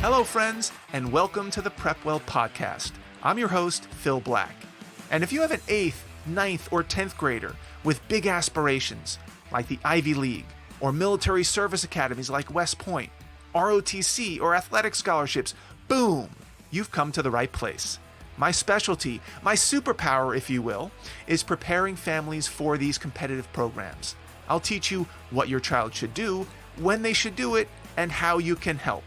Hello, friends, and welcome to the PrepWell podcast. I'm your host, Phil Black. And if you have an 8th, 9th, or 10th grader with big aspirations, like the Ivy League, or military service academies like West Point, ROTC, or athletic scholarships, boom, you've come to the right place. My specialty, my superpower, if you will, is preparing families for these competitive programs. I'll teach you what your child should do, when they should do it, and how you can help.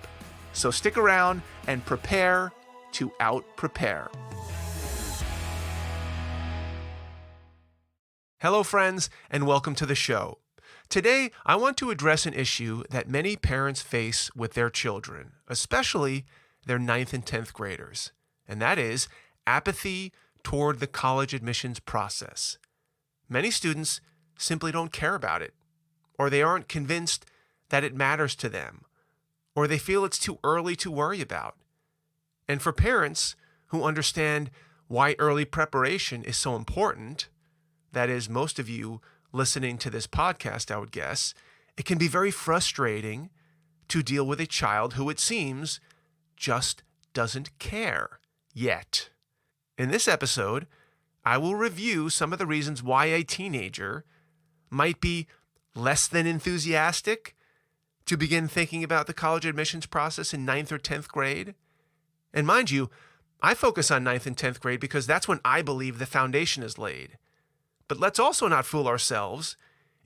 So stick around and prepare to out-prepare. Hello, friends, and welcome to the show. Today, I want to address an issue that many parents face with their children, especially their 9th and 10th graders, and that is apathy toward the college admissions process. Many students simply don't care about it, or they aren't convinced that it matters to them, or they feel it's too early to worry about. And for parents who understand why early preparation is so important, that is, most of you listening to this podcast, I would guess, it can be very frustrating to deal with a child who, it seems, just doesn't care yet. In this episode, I will review some of the reasons why a teenager might be less than enthusiastic to begin thinking about the college admissions process in 9th or 10th grade. And mind you, I focus on 9th and 10th grade because that's when I believe the foundation is laid. But let's also not fool ourselves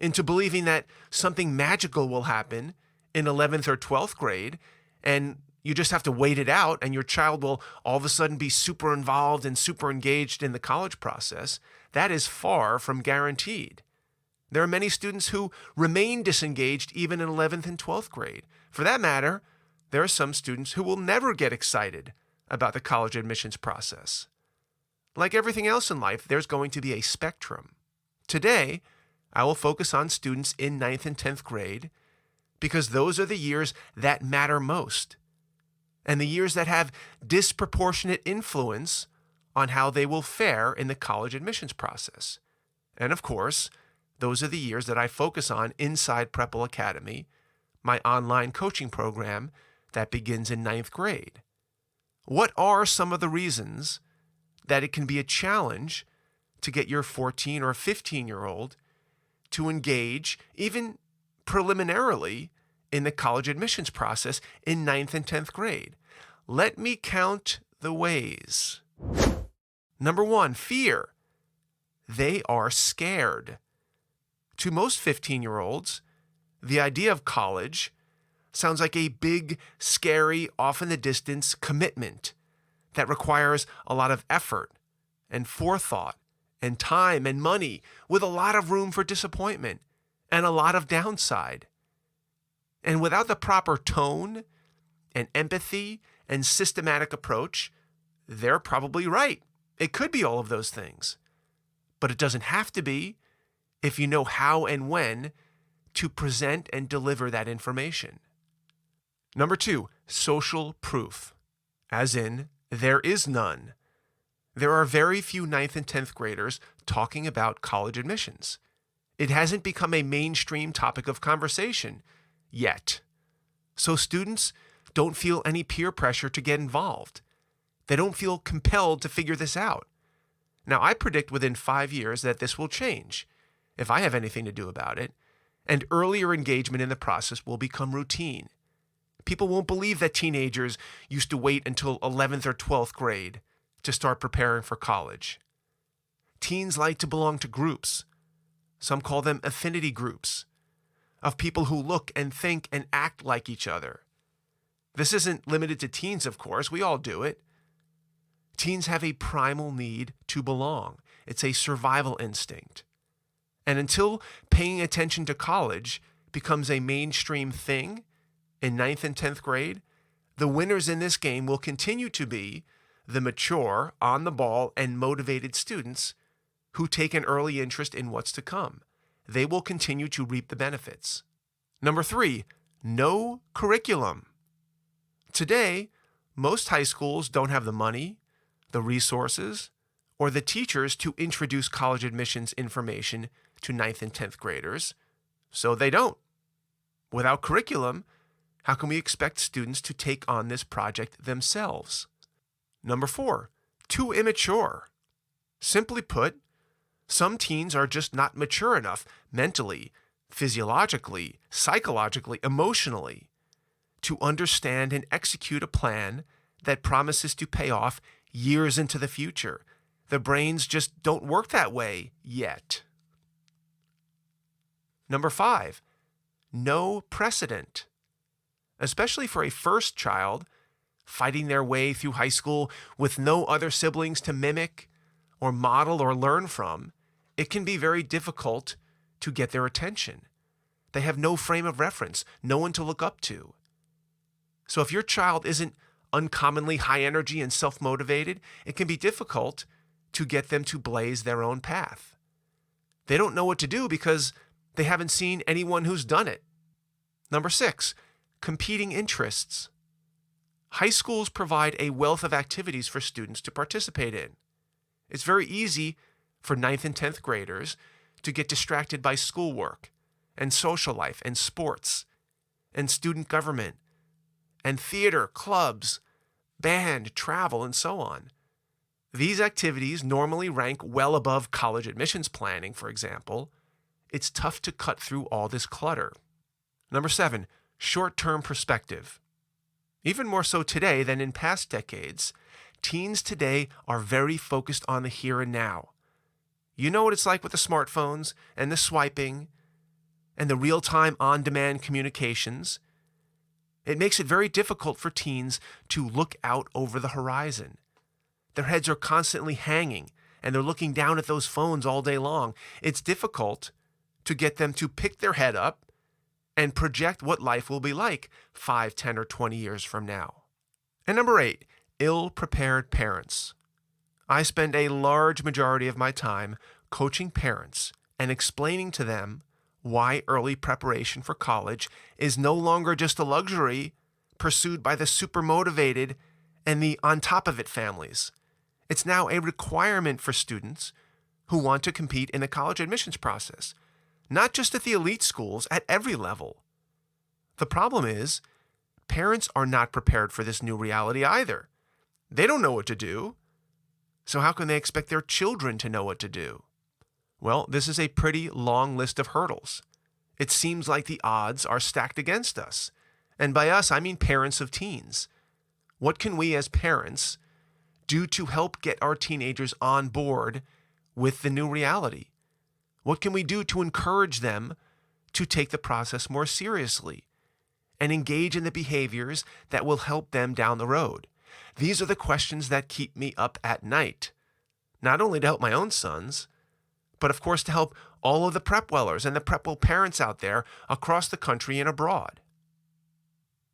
into believing that something magical will happen in 11th or 12th grade, and you just have to wait it out, and your child will all of a sudden be super involved and super engaged in the college process. That is far from guaranteed. There are many students who remain disengaged even in 11th and 12th grade. For that matter, there are some students who will never get excited about the college admissions process. Like everything else in life, there's going to be a spectrum. Today, I will focus on students in 9th and 10th grade because those are the years that matter most, and the years that have disproportionate influence on how they will fare in the college admissions process. And of course, those are the years that I focus on inside PrepWell Academy, my online coaching program that begins in 9th grade. What are some of the reasons that it can be a challenge to get your 14 or 15-year-old to engage, even preliminarily, in the college admissions process in 9th and 10th grade? Let me count the ways. Number 1, fear. They are scared. To most 15-year-olds, the idea of college sounds like a big, scary, off in the distance commitment that requires a lot of effort and forethought and time and money, with a lot of room for disappointment and a lot of downside. And without the proper tone and empathy and systematic approach, they're probably right. It could be all of those things, but it doesn't have to be if you know how and when to present and deliver that information. Number 2, social proof, as in, there is none. There are very few 9th and 10th graders talking about college admissions. It hasn't become a mainstream topic of conversation yet. So students don't feel any peer pressure to get involved. They don't feel compelled to figure this out. Now, I predict within 5 years that this will change, if I have anything to do about it, and earlier engagement in the process will become routine. People won't believe that teenagers used to wait until 11th or 12th grade to start preparing for college. Teens like to belong to groups. Some call them affinity groups, of people who look and think and act like each other. This isn't limited to teens, of course. We all do it. Teens have a primal need to belong. It's a survival instinct. And until paying attention to college becomes a mainstream thing in 9th and 10th grade, the winners in this game will continue to be the mature, on-the-ball, and motivated students who take an early interest in what's to come. They will continue to reap the benefits. Number 3, no curriculum. Today, most high schools don't have the money, the resources, or the teachers to introduce college admissions information to 9th and 10th graders, so they don't. Without curriculum, How can we expect students to take on this project themselves? Number 4, too immature. Simply put, some teens are just not mature enough mentally, physiologically, psychologically, emotionally to understand and execute a plan that promises to pay off years into the future. The brains just don't work that way yet. Number 5, no precedent. Especially for a first child, fighting their way through high school with no other siblings to mimic or model or learn from, it can be very difficult to get their attention. They have no frame of reference, no one to look up to. So if your child isn't uncommonly high energy and self-motivated, it can be difficult to get them to blaze their own path. They don't know what to do because they haven't seen anyone who's done it. Number 6, competing interests. High schools provide a wealth of activities for students to participate in. It's very easy for 9th and 10th graders to get distracted by schoolwork and social life and sports and student government and theater, clubs, band, travel, and so on. These activities normally rank well above college admissions planning, for example. It's tough to cut through all this clutter. Number 7, short-term perspective. Even more so today than in past decades, teens today are very focused on the here and now. You know what it's like with the smartphones and the swiping and the real-time on-demand communications. It makes it very difficult for teens to look out over the horizon. Their heads are constantly hanging and they're looking down at those phones all day long. It's difficult to get them to pick their head up and project what life will be like 5, 10, or 20 years from now. And number 8, ill-prepared parents. I spend a large majority of my time coaching parents and explaining to them why early preparation for college is no longer just a luxury pursued by the super motivated and the on top of it families. It's now a requirement for students who want to compete in the college admissions process, not just at the elite schools, at every level. The problem is, parents are not prepared for this new reality either. They don't know what to do, so how can they expect their children to know what to do? Well, this is a pretty long list of hurdles. It seems like the odds are stacked against us. And by us, I mean parents of teens. What can we as parents do to help get our teenagers on board with the new reality? What can we do to encourage them to take the process more seriously and engage in the behaviors that will help them down the road? These are the questions that keep me up at night, not only to help my own sons, but of course to help all of the PrepWellers and the PrepWell parents out there across the country and abroad.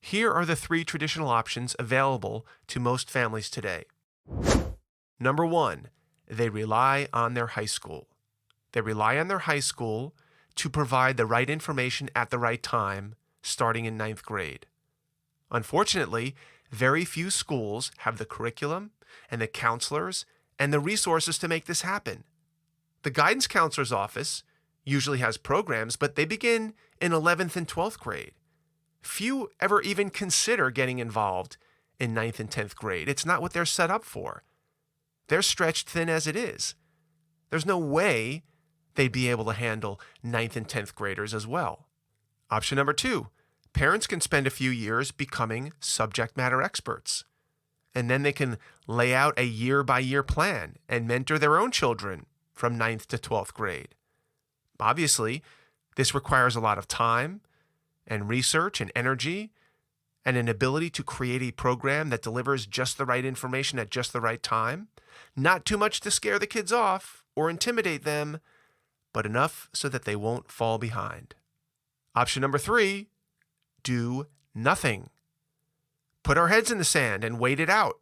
Here are the 3 traditional options available to most families today. Number 1, they rely on their high school. They rely on their high school to provide the right information at the right time, starting in 9th grade. Unfortunately, very few schools have the curriculum and the counselors and the resources to make this happen. The guidance counselor's office usually has programs, but they begin in 11th and 12th grade. Few ever even consider getting involved in 9th and 10th grade. It's not what they're set up for. They're stretched thin as it is. There's no way they'd be able to handle 9th and 10th graders as well. Option number 2, parents can spend a few years becoming subject matter experts. And then they can lay out a year-by-year plan and mentor their own children from 9th to 12th grade. Obviously, this requires a lot of time and research and energy and an ability to create a program that delivers just the right information at just the right time. Not too much to scare the kids off or intimidate them, but enough so that they won't fall behind. Option number 3, do nothing. Put our heads in the sand and wait it out.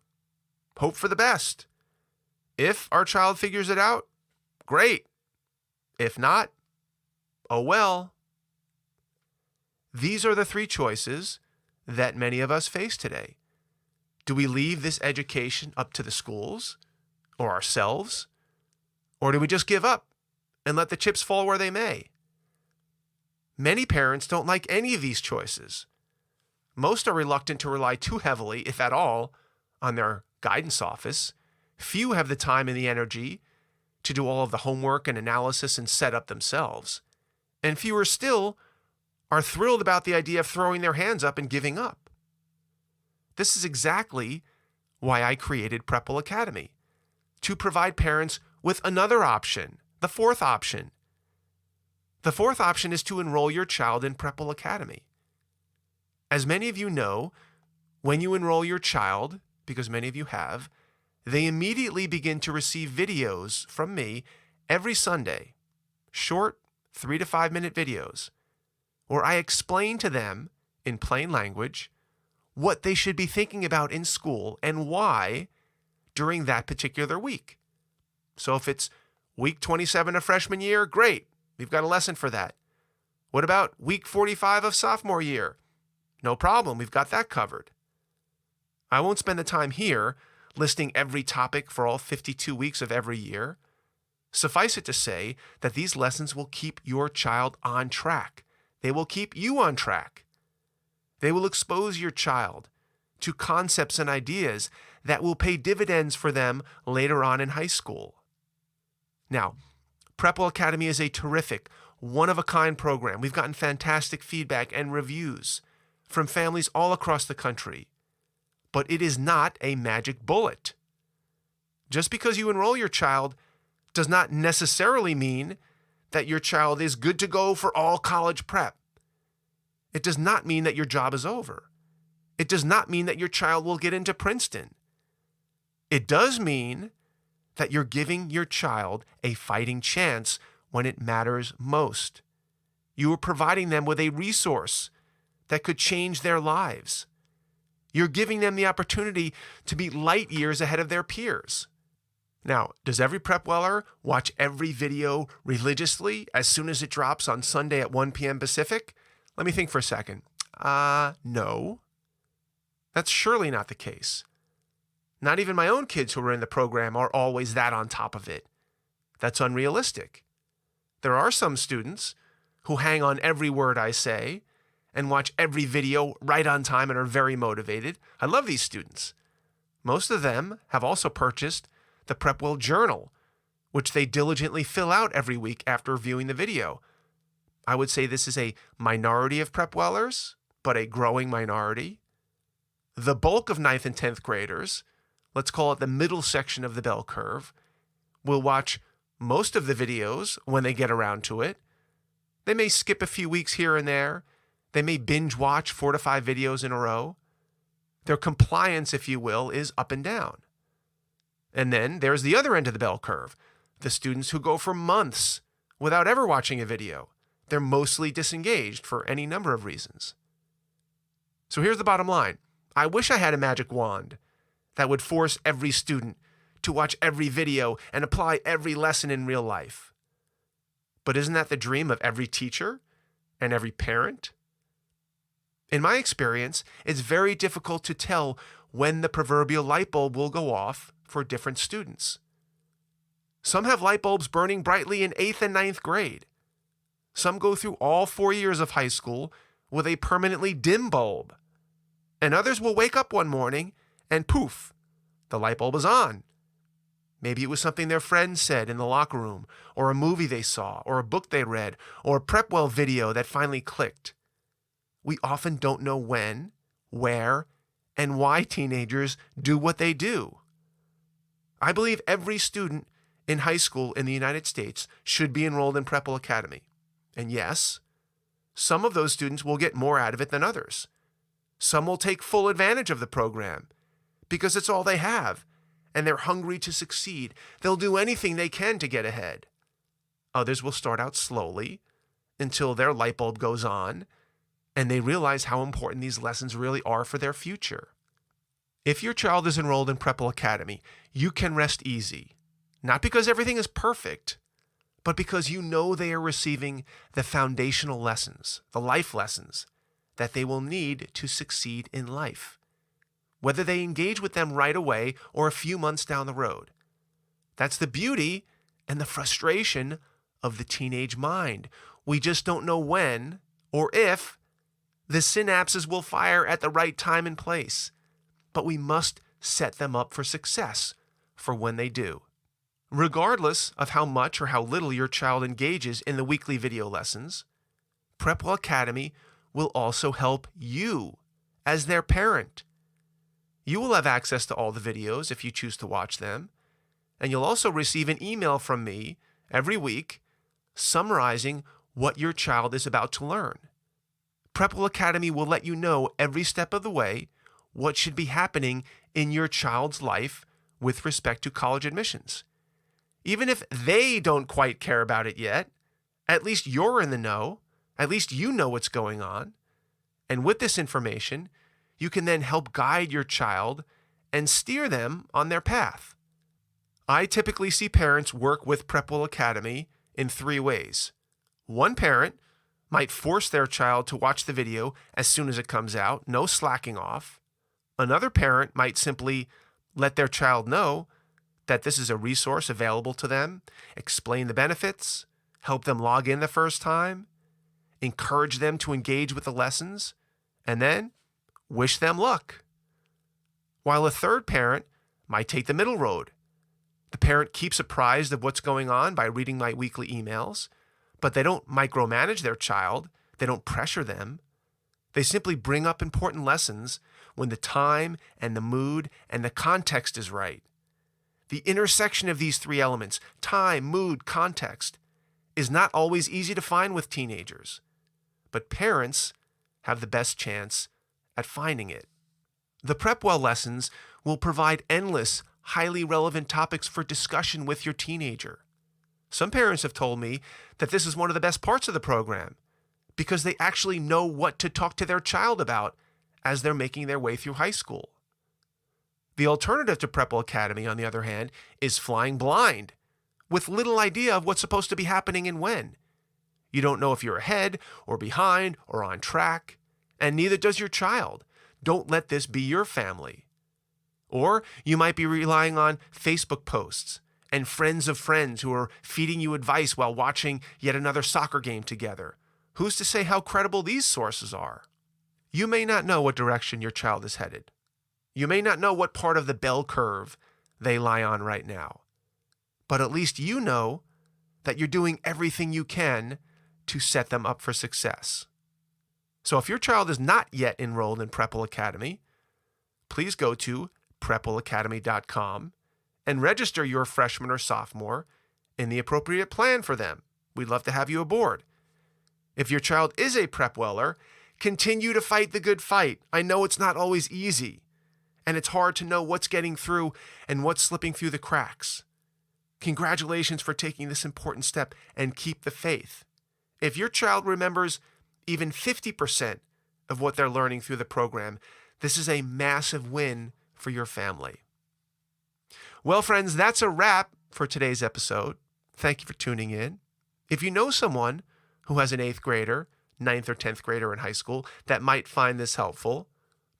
Hope for the best. If our child figures it out, great. If not, oh well. These are the 3 choices that many of us face today. Do we leave this education up to the schools or ourselves? Or do we just give up and let the chips fall where they may? Many parents don't like any of these choices. Most are reluctant to rely too heavily, if at all, on their guidance office. Few have the time and the energy to do all of the homework and analysis and setup themselves. And fewer still are thrilled about the idea of throwing their hands up and giving up. This is exactly why I created PrepWell Academy, to provide parents with another option, the fourth option. The fourth option is to enroll your child in PrepWell Academy. As many of you know, when you enroll your child, because many of you have, they immediately begin to receive videos from me every Sunday, short 3 to 5 minute videos, where I explain to them in plain language what they should be thinking about in school and why during that particular week. So if it's week 27 of freshman year, great, we've got a lesson for that. What about week 45 of sophomore year? No problem, we've got that covered. I won't spend the time here listing every topic for all 52 weeks of every year. Suffice it to say that these lessons will keep your child on track. They will keep you on track. They will expose your child to concepts and ideas that will pay dividends for them later on in high school. Now, PrepWell Academy is a terrific, one-of-a-kind program. We've gotten fantastic feedback and reviews from families all across the country. But it is not a magic bullet. Just because you enroll your child does not necessarily mean that your child is good to go for all college prep. It does not mean that your job is over. It does not mean that your child will get into Princeton. It does mean that you're giving your child a fighting chance when it matters most. You are providing them with a resource that could change their lives. You're giving them the opportunity to be light years ahead of their peers. Now, does every PrepWeller watch every video religiously as soon as it drops on Sunday at 1 p.m. Pacific? Let me think for a second. No. That's surely not the case. Not even my own kids who are in the program are always that on top of it. That's unrealistic. There are some students who hang on every word I say and watch every video right on time and are very motivated. I love these students. Most of them have also purchased the PrepWell Journal, which they diligently fill out every week after viewing the video. I would say this is a minority of PrepWellers, but a growing minority. The bulk of 9th and 10th graders, let's call it the middle section of the bell curve, will watch most of the videos when they get around to it. They may skip a few weeks here and there. They may binge watch 4 to 5 videos in a row. Their compliance, if you will, is up and down. And then there's the other end of the bell curve, the students who go for months without ever watching a video. They're mostly disengaged for any number of reasons. So here's the bottom line. I wish I had a magic wand that would force every student to watch every video and apply every lesson in real life. But isn't that the dream of every teacher and every parent? In my experience, it's very difficult to tell when the proverbial light bulb will go off for different students. Some have light bulbs burning brightly in 8th and 9th grade. Some go through all 4 years of high school with a permanently dim bulb. And others will wake up one morning and poof, the light bulb is on. Maybe it was something their friends said in the locker room, or a movie they saw, or a book they read, or a PrepWell video that finally clicked. We often don't know when, where, and why teenagers do what they do. I believe every student in high school in the United States should be enrolled in PrepWell Academy. And yes, some of those students will get more out of it than others. Some will take full advantage of the program because it's all they have, and they're hungry to succeed. They'll do anything they can to get ahead. Others will start out slowly until their light bulb goes on and they realize how important these lessons really are for their future. If your child is enrolled in PrepWell Academy, you can rest easy. Not because everything is perfect, but because you know they are receiving the foundational lessons, the life lessons that they will need to succeed in life, whether they engage with them right away or a few months down the road. That's the beauty and the frustration of the teenage mind. We just don't know when or if The synapses will fire at the right time and place, but we must set them up for success for when they do. Regardless of how much or how little your child engages in the weekly video lessons, PrepWell Academy will also help you as their parent. You will have access to all the videos if you choose to watch them, and you'll also receive an email from me every week summarizing what your child is about to learn. PrepWell Academy will let you know every step of the way what should be happening in your child's life with respect to college admissions. Even if they don't quite care about it yet, at least you're in the know, at least you know what's going on. And with this information, you can then help guide your child and steer them on their path. I typically see parents work with PrepWell Academy in 3 ways. One parent might force their child to watch the video as soon as it comes out, no slacking off. Another parent might simply let their child know that this is a resource available to them, explain the benefits, help them log in the first time, encourage them to engage with the lessons, and then wish them luck. While a third parent might take the middle road. The parent keeps apprised of what's going on by reading my weekly emails, but they don't micromanage their child. They don't pressure them. They simply bring up important lessons when the time and the mood and the context is right. The intersection of these 3 elements, time, mood, context, is not always easy to find with teenagers, but parents have the best chance at finding it. The PrepWell lessons will provide endless, highly relevant topics for discussion with your teenager. Some parents have told me that this is one of the best parts of the program because they actually know what to talk to their child about as they're making their way through high school. The alternative to PrepWell Academy, on the other hand, is flying blind, with little idea of what's supposed to be happening and when. You don't know if you're ahead or behind or on track, and neither does your child. Don't let this be your family. Or you might be relying on Facebook posts and friends of friends who are feeding you advice while watching yet another soccer game together. Who's to say how credible these sources are? You may not know what direction your child is headed. You may not know what part of the bell curve they lie on right now. But at least you know that you're doing everything you can to set them up for success. So if your child is not yet enrolled in PrepWell Academy, please go to PrepWellAcademy.com and register your freshman or sophomore in the appropriate plan for them. We'd love to have you aboard. If your child is a PrepWeller, continue to fight the good fight. I know it's not always easy, and it's hard to know what's getting through and what's slipping through the cracks. Congratulations for taking this important step, and keep the faith. If your child remembers even 50% of what they're learning through the program, this is a massive win for your family. Well, friends, that's a wrap for today's episode. Thank you for tuning in. If you know someone who has an 8th grader, 9th or 10th grader in high school that might find this helpful,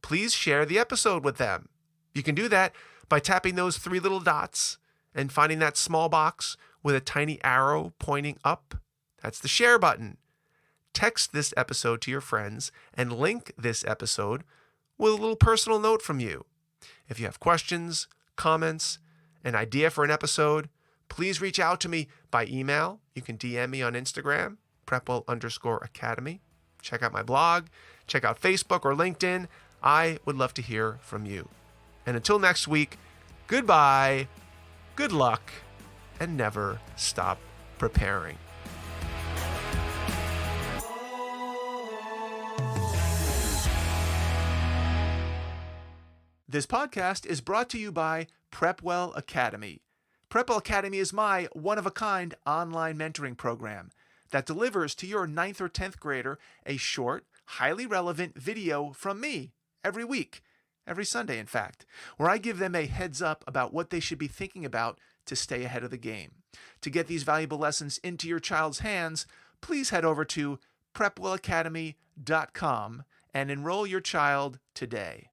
please share the episode with them. You can do that by tapping those 3 little dots and finding that small box with a tiny arrow pointing up. That's the share button. Text this episode to your friends and link this episode with a little personal note from you. If you have questions, comments, an idea for an episode, please reach out to me by email. You can DM me on Instagram, PrepWell_Academy. Check out my blog, check out Facebook or LinkedIn. I would love to hear from you. And until next week, goodbye, good luck, and never stop preparing. This podcast is brought to you by PrepWell Academy. PrepWell Academy is my one-of-a-kind online mentoring program that delivers to your 9th or 10th grader a short, highly relevant video from me every week, every Sunday in fact, where I give them a heads up about what they should be thinking about to stay ahead of the game. To get these valuable lessons into your child's hands, please head over to PrepWellAcademy.com and enroll your child today.